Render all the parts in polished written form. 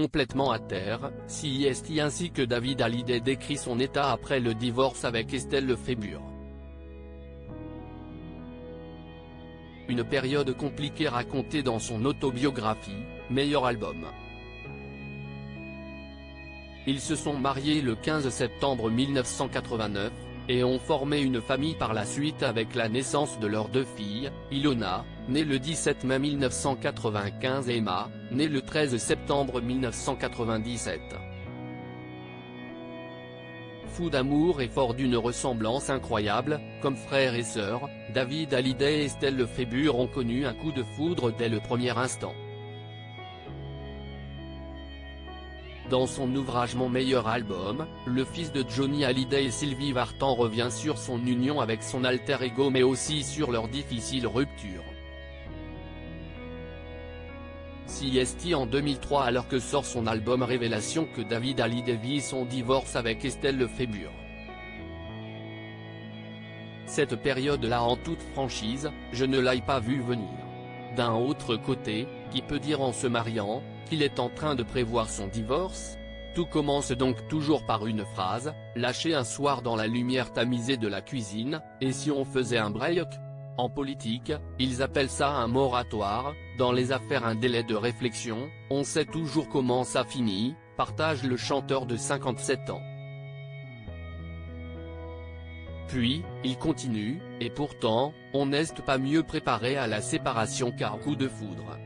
complètement à terre, CIST ainsi que David Hallyday décrit son état après le divorce avec Estelle Lefébure. Une période compliquée racontée dans son autobiographie, Meilleur album. Ils se sont mariés le 15 septembre 1989, et ont formé une famille par la suite avec la naissance de leurs 2 filles, Ilona, née le 17 mai 1995 et Emma, née le 13 septembre 1997. Fous d'amour et fort d'une ressemblance incroyable, comme frères et sœurs, David Hallyday et Estelle Lefébure ont connu un coup de foudre dès le premier instant. Dans son ouvrage Mon meilleur album, le fils de Johnny Hallyday et Sylvie Vartan revient sur son union avec son alter ego mais aussi sur leur difficile rupture. CIST en 2003 alors que sort son album Révélation que David Hallyday vit son divorce avec Estelle Lefébure. Cette période-là en toute franchise, je ne l'ai pas vu venir. D'un autre côté, qui peut dire en se mariant, qu'il est en train de prévoir son divorce? Tout commence donc toujours par une phrase, lâchée un soir dans la lumière tamisée de la cuisine, et si on faisait un break? En politique, ils appellent ça un moratoire, dans les affaires un délai de réflexion, on sait toujours comment ça finit, partage le chanteur de 57 ans. Puis, il continue, et pourtant, on n'est pas mieux préparé à la séparation qu'à coup de foudre.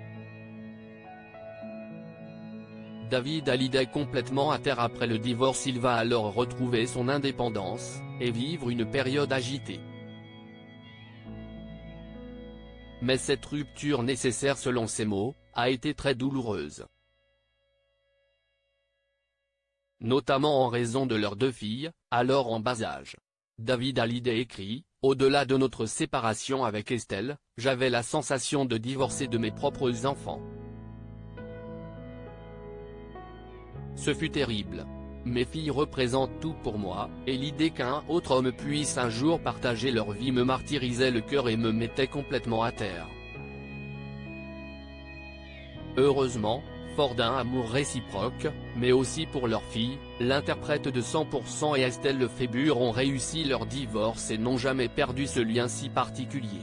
David Hallyday complètement à terre après le divorce, il va alors retrouver son indépendance, et vivre une période agitée. Mais cette rupture nécessaire selon ses mots, a été très douloureuse. Notamment en raison de leurs 2 filles, alors en bas âge. David Hallyday écrit, « Au-delà de notre séparation avec Estelle, j'avais la sensation de divorcer de mes propres enfants. Ce fut terrible. Mes filles représentent tout pour moi, et l'idée qu'un autre homme puisse un jour partager leur vie me martyrisait le cœur et me mettait complètement à terre. Heureusement, fort d'un amour réciproque, mais aussi pour leurs filles, l'interprète de 100% et Estelle Lefébure ont réussi leur divorce et n'ont jamais perdu ce lien si particulier.